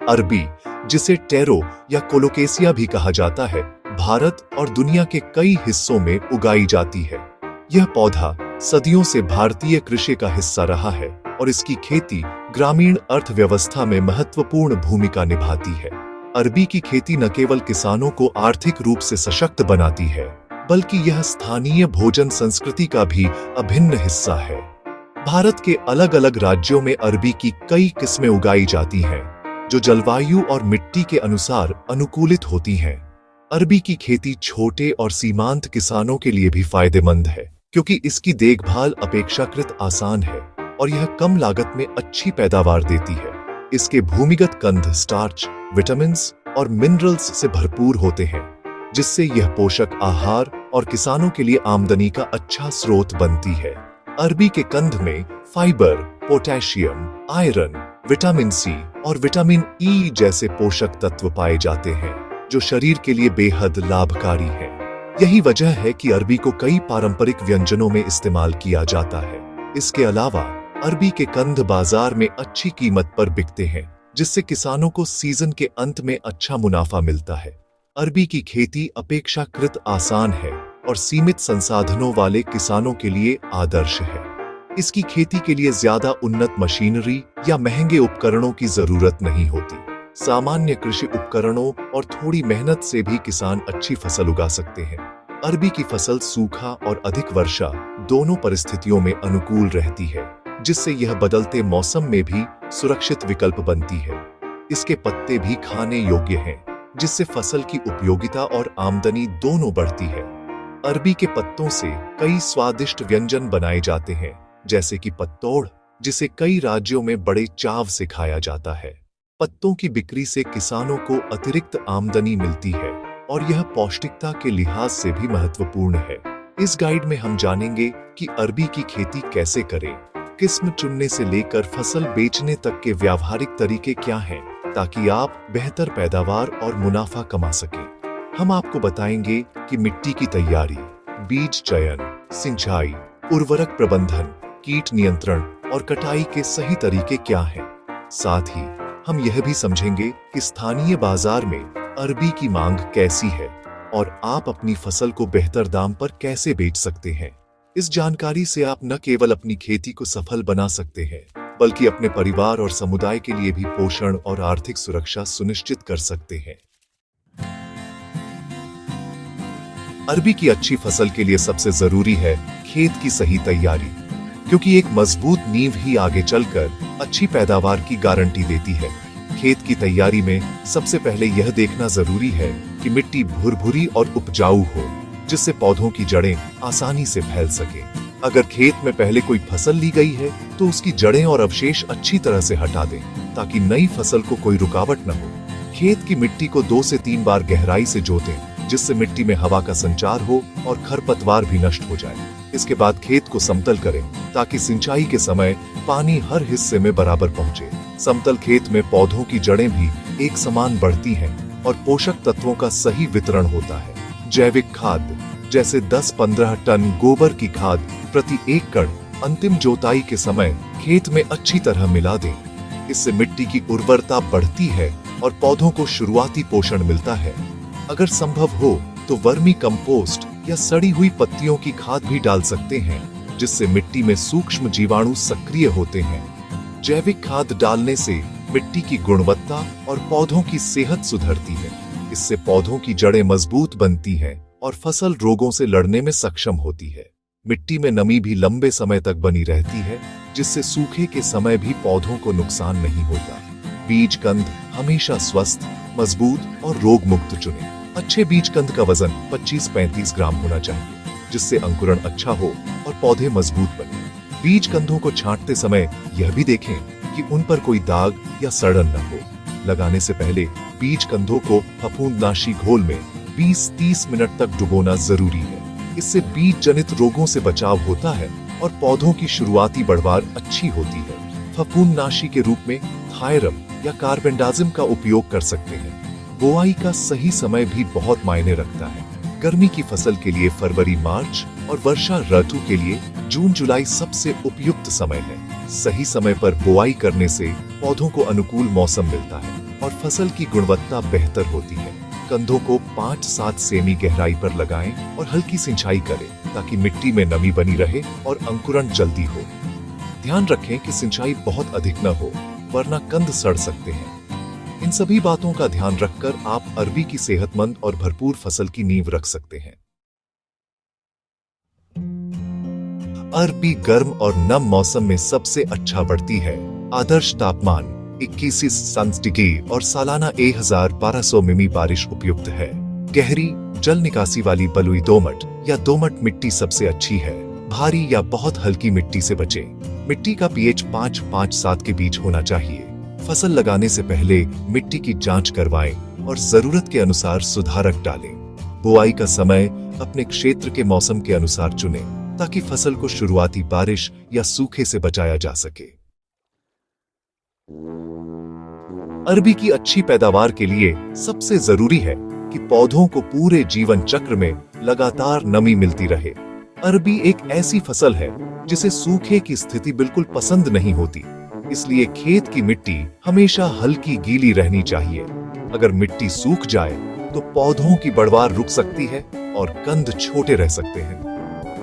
अरबी, जिसे टेरो या कोलोकेसिया भी कहा जाता है, भारत और दुनिया के कई हिस्सों में उगाई जाती है। यह पौधा सदियों से भारतीय कृषि का हिस्सा रहा है और इसकी खेती ग्रामीण अर्थव्यवस्था में महत्वपूर्ण भूमिका निभाती है। अरबी की खेती न केवल किसानों को आर्थिक रूप से सशक्त बनाती है, बल्कि यह स्थानीय भोजन संस्कृति का भी अभिन्न हिस्सा है। भारत के अलग अलग राज्यों में अरबी की कई किस्में उगाई जाती हैं, जो जलवायु और मिट्टी के अनुसार अनुकूलित होती हैं। अरबी की खेती छोटे और सीमांत किसानों के लिए भी फायदेमंद है, क्योंकि इसकी देखभाल अपेक्षाकृत आसान है और यह कम लागत में अच्छी पैदावार देती है। इसके भूमिगत कंद स्टार्च, विटामिन्स और मिनरल्स से भरपूर होते हैं, जिससे यह पोषक आहार और किसानों के लिए आमदनी का अच्छा स्रोत बनती है। अरबी के कंद में fibre, potassium, iron, vitamin C और विटामिन ई जैसे पोषक तत्व पाए जाते हैं, जो शरीर के लिए बेहद लाभकारी हैं। यही वजह है कि अरबी को कई पारंपरिक व्यंजनों में इस्तेमाल किया जाता है। इसके अलावा अरबी के कंद बाजार में अच्छी कीमत पर बिकते हैं, जिससे किसानों को सीजन के अंत में अच्छा मुनाफा मिलता है। अरबी की खेती अपेक्षाकृत आसान है और सीमित संसाधनों वाले किसानों के लिए आदर्श है। इसकी खेती के लिए ज्यादा उन्नत मशीनरी या महंगे उपकरणों की जरूरत नहीं होती। सामान्य कृषि उपकरणों और थोड़ी मेहनत से भी किसान अच्छी फसल उगा सकते हैं। अरबी की फसल सूखा और अधिक वर्षा दोनों परिस्थितियों में अनुकूल रहती है, जिससे यह बदलते मौसम में भी सुरक्षित विकल्प बनती है। इसके पत्ते भी खाने योग्य हैं, जिससे फसल की उपयोगिता और आमदनी दोनों बढ़ती है। अरबी के पत्तों से कई स्वादिष्ट व्यंजन बनाए जाते हैं, जैसे कि पत्तोड़, जिसे कई राज्यों में बड़े चाव से खाया जाता है। पत्तों की बिक्री से किसानों को अतिरिक्त आमदनी मिलती है और यह पौष्टिकता के लिहाज से भी महत्वपूर्ण है। इस गाइड में हम जानेंगे कि अरबी की खेती कैसे करें, किस्म चुनने से लेकर फसल बेचने तक के व्यावहारिक तरीके क्या हैं, ताकि आप बेहतर पैदावार और मुनाफा कमा सकें। हम आपको बताएंगे कि मिट्टी की तैयारी, बीज चयन, सिंचाई, उर्वरक प्रबंधन, कीट नियंत्रण और कटाई के सही तरीके क्या हैं। साथ ही हम यह भी समझेंगे कि स्थानीय बाजार में अरबी की मांग कैसी है और आप अपनी फसल को बेहतर दाम पर कैसे बेच सकते हैं। इस जानकारी से आप न केवल अपनी खेती को सफल बना सकते हैं, बल्कि अपने परिवार और समुदाय के लिए भी पोषण और आर्थिक सुरक्षा सुनिश्चित कर सकते हैं। अरबी की अच्छी फसल के लिए सबसे जरूरी है खेत की सही तैयारी, क्योंकि एक मजबूत नींव ही आगे चलकर अच्छी पैदावार की गारंटी देती है। खेत की तैयारी में सबसे पहले यह देखना जरूरी है कि मिट्टी भुरभुरी और उपजाऊ हो, जिससे पौधों की जड़ें आसानी से फैल सके। अगर खेत में पहले कोई फसल ली गई है, तो उसकी जड़ें और अवशेष अच्छी तरह से हटा दें, ताकि नई फसल को कोई रुकावट न हो। खेत की मिट्टी को 2 से 3 बार गहराई से जोतें, जिससे मिट्टी में हवा का संचार हो और खरपतवार भी नष्ट हो जाए। इसके बाद खेत को समतल करें, ताकि सिंचाई के समय पानी हर हिस्से में बराबर पहुंचे। समतल खेत में पौधों की जड़ें भी एक समान बढ़ती हैं और पोषक तत्वों का सही वितरण होता है। जैविक खाद जैसे 10-15 टन गोबर की खाद प्रति एकड़ अंतिम जोताई के समय खेत में अच्छी तरह मिला दें। इससे मिट्टी की उर्वरता बढ़ती है और पौधों को शुरुआती पोषण मिलता है। अगर संभव हो तो वर्मी कंपोस्ट या सड़ी हुई पत्तियों की खाद भी डाल सकते हैं, जिससे मिट्टी में सूक्ष्म जीवाणु सक्रिय होते हैं। जैविक खाद डालने से मिट्टी की गुणवत्ता और पौधों की सेहत सुधरती है। इससे पौधों की जड़ें मजबूत बनती हैं और फसल रोगों से लड़ने में सक्षम होती है। मिट्टी में नमी भी लंबे समय तक बनी रहती है, जिससे सूखे के समय भी पौधों को नुकसान नहीं होता। बीज कंद हमेशा स्वस्थ, मजबूत और रोग मुक्त चुनें। अच्छे बीज कंद का वजन 25-35 ग्राम होना चाहिए, जिससे अंकुरण अच्छा हो और पौधे मजबूत बने। बीज कंदों को छांटते समय यह भी देखें कि उन पर कोई दाग या सड़न न हो। लगाने से पहले बीज कंदों को फफूंदनाशी घोल में 20-30 मिनट तक डुबोना जरूरी है। इससे बीज जनित रोगों से बचाव होता है और पौधों की शुरुआती बढ़वार अच्छी होती है। फफूंदनाशी के रूप में थायरम या कार्बेंडाजिम का उपयोग कर सकते हैं। बुआई का सही समय भी बहुत मायने रखता है। गर्मी की फसल के लिए फरवरी-मार्च और वर्षा ऋतु के लिए जून-जुलाई सबसे उपयुक्त समय है। सही समय पर बुआई करने से पौधों को अनुकूल मौसम मिलता है। और फसल की गुणवत्ता बेहतर होती है। कंधों को 5-7 सेमी गहराई पर लगाएं और हल्की सिंचाई करें ताकि मिट्टी में नमी बनी रहे और अंकुरण जल्दी हो। ध्यान रखें कि सिंचाई बहुत अधिक न हो, वरना कंद सड़ सकते हैं। इन सभी बातों का ध्यान रखकर आप अरबी की सेहतमंद और भरपूर फसल की नींव रख सकते हैं। अरबी गर्म और नम मौसम में सबसे अच्छा बढ़ती है। आदर्श तापमान 21 डिग्री और सालाना 1200 मिमी बारिश उपयुक्त है। गहरी जल निकासी वाली बलुई दोमट या दोमट मिट्टी सबसे अच्छी है। भारी या बहुत हल्की मिट्टी से बचें। मिट्टी का पीएच 5-7 के बीच होना चाहिए। फसल लगाने से पहले मिट्टी की जांच करवाएं और जरूरत के अनुसार सुधारक डालें। बुआई का समय अपने क्षेत्र के मौसम के अनुसार चुनें ताकि फसल को शुरुआती बारिश या सूखे से बचाया जा सके। अरबी की अच्छी पैदावार के लिए सबसे जरूरी है कि पौधों को पूरे जीवन चक्र में लगातार नमी मिलती रहे। अरबी एक ऐसी फसल है जिसे सूखे की स्थिति बिल्कुल पसंद नहीं होती, इसलिए खेत की मिट्टी हमेशा हल्की गीली रहनी चाहिए। अगर मिट्टी सूख जाए तो पौधों की बढ़वार रुक सकती है और कंद छोटे रह सकते हैं।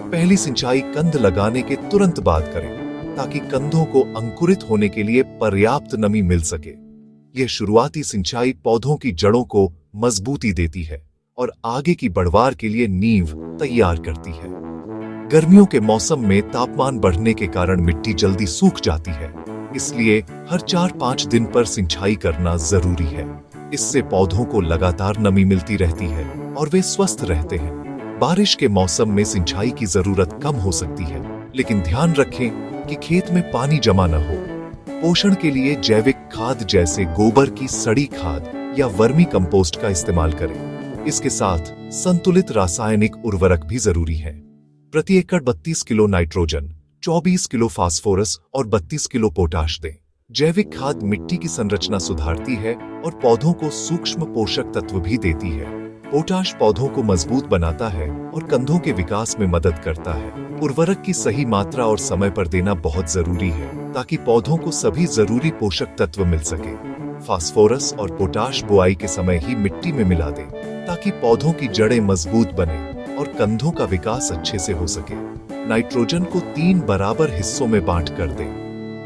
पहली सिंचाई कंद लगाने के तुरंत बाद करें ताकि कंदों को अंकुरित होने के लिए पर्याप्त नमी मिल सके। यह शुरुआती सिंचाई पौधों की जड़ों को मजबूती देती है और आगे की बढ़वार के लिए नींव तैयार करती है। गर्मियों के मौसम में तापमान बढ़ने के कारण मिट्टी जल्दी सूख जाती है, इसलिए हर 4-5 दिन पर सिंचाई करना जरूरी है। इससे पौधों को लगातार नमी मिलती रहती है और वे स्वस्थ रहते हैं। बारिश के मौसम में सिंचाई की जरूरत कम हो सकती है, लेकिन ध्यान रखें कि खेत में पानी जमा न हो। पोषण के लिए जैविक खाद जैसे गोबर की सड़ी खाद या वर्मी कंपोस्ट का इस्तेमाल करें। इसके साथ संतुलित रासायनिक उर्वरक भी जरूरी है। प्रति एकड़ 32 किलो नाइट्रोजन, 24 किलो फास्फोरस और 32 किलो पोटाश दें। जैविक खाद मिट्टी की संरचना सुधारती है और पौधों को सूक्ष्म पोषक तत्व भी देती है। पोटाश पौधों को मजबूत बनाता है और कंदों के विकास में मदद करता है। उर्वरक की सही मात्रा और समय पर देना बहुत जरूरी है ताकि पौधों को सभी जरूरी पोषक तत्व मिल सके। फास्फोरस और पोटाश बुआई के समय ही मिट्टी में मिला दें ताकि पौधों की जड़ें मजबूत बने और कंधों का विकास अच्छे से हो सके। नाइट्रोजन को 3 बराबर हिस्सों में बांट कर दें।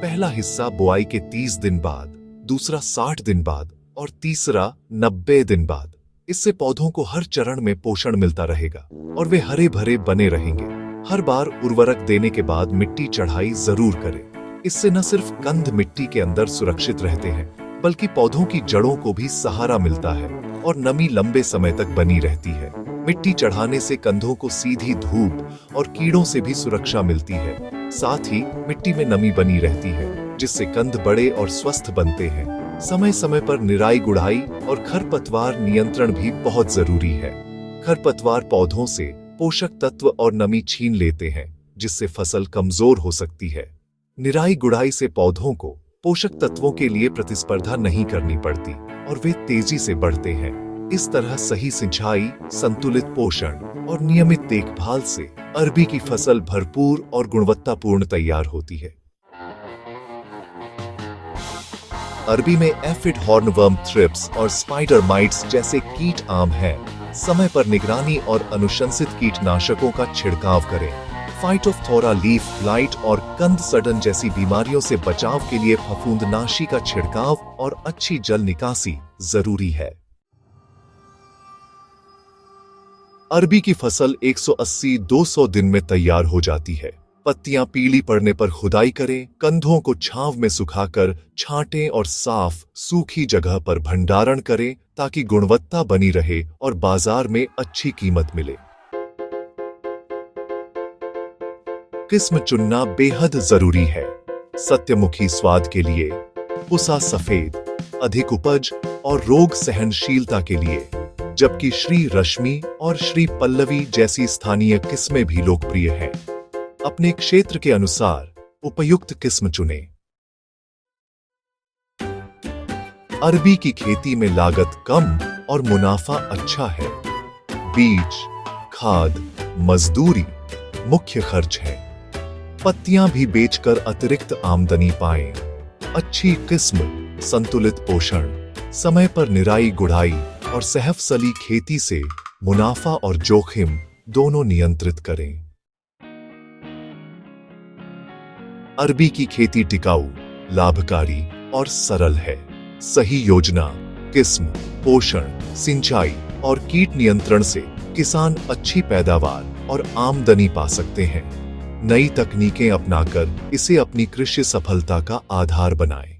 पहला हिस्सा बुआई के 30 दिन बाद, दूसरा 60 दिन बाद और तीसरा 90 दिन बाद। इससे पौधों को हर चरण में पोषण मिलता रहेगा और वे हरे भरे बने रहेंगे। हर बार उर्वरक देने के बाद मिट्टी चढ़ाई जरूर करें। इससे न सिर्फ कंद मिट्टी के अंदर सुरक्षित रहते हैं, बल्कि पौधों की जड़ों को भी सहारा मिलता है और नमी लंबे समय तक बनी रहती है। मिट्टी चढ़ाने से कंधों को सीधी धूप और कीड़ों से भी सुरक्षा मिलती है। साथ ही मिट्टी में नमी बनी रहती है, जिससे कंद बड़े और स्वस्थ बनते हैं। समय समय पर निराई गुड़ाई और खरपतवार नियंत्रण भी बहुत जरूरी है। खरपतवार पौधों से पोषक तत्व और नमी छीन लेते हैं, जिससे फसल कमजोर हो सकती है। निराई गुड़ाई से पौधों को पोषक तत्वों के लिए प्रतिस्पर्धा नहीं करनी पड़ती और वे तेजी से बढ़ते हैं। इस तरह सही सिंचाई, संतुलित पोषण और नियमित देखभाल से अरबी की फसल भरपूर और गुणवत्तापूर्ण तैयार होती है। अरबी में एफिड हॉर्नवर्म, थ्रिप्स और स्पाइडर माइट्स जैसे कीट आम हैं। समय पर निगरानी और अनुशंसित कीटनाशकों का छिड़काव करें। फाइटोफथोरा, लीफ ब्लाइट और कंद सड़न जैसी बीमारियों से बचाव के लिए फफूंदनाशी का छिड़काव और अच्छी जल निकासी जरूरी है। अरबी की फसल 180-200 दिन में तैयार हो जाती है। पत्तियां पीली पड़ने पर खुदाई करें, कंधों को छांव में सुखाकर छांटें और साफ सूखी जगह पर भंडारण करें ताकि गुणवत्ता बनी रहे और बाजार में अच्छी कीमत मिले। किस्म चुनना बेहद जरूरी है। सत्यमुखी स्वाद के लिए, पुसा सफेद अधिक उपज और रोग सहनशीलता के लिए, जबकि श्री रश्मि और श्री पल्लवी जैसी स्थानीय किस्में भी लोकप्रिय हैं। अपने क्षेत्र के अनुसार उपयुक्त किस्म चुनें। अरबी की खेती में लागत कम और मुनाफा अच्छा है। बीज, खाद, मजदूरी मुख्य खर्च है। पत्तियां भी बेचकर अतिरिक्त आमदनी पाएं। अच्छी किस्म, संतुलित पोषण, समय पर निराई गुड़ाई और सहफसली खेती से मुनाफा और जोखिम दोनों नियंत्रित करें। अरबी की खेती टिकाऊ, लाभकारी और सरल है। सही योजना, किस्म, पोषण, सिंचाई और कीट नियंत्रण से किसान अच्छी पैदावार और आमदनी पा सकते हैं। नई तकनीकें अपनाकर इसे अपनी कृषि सफलता का आधार बनाएं।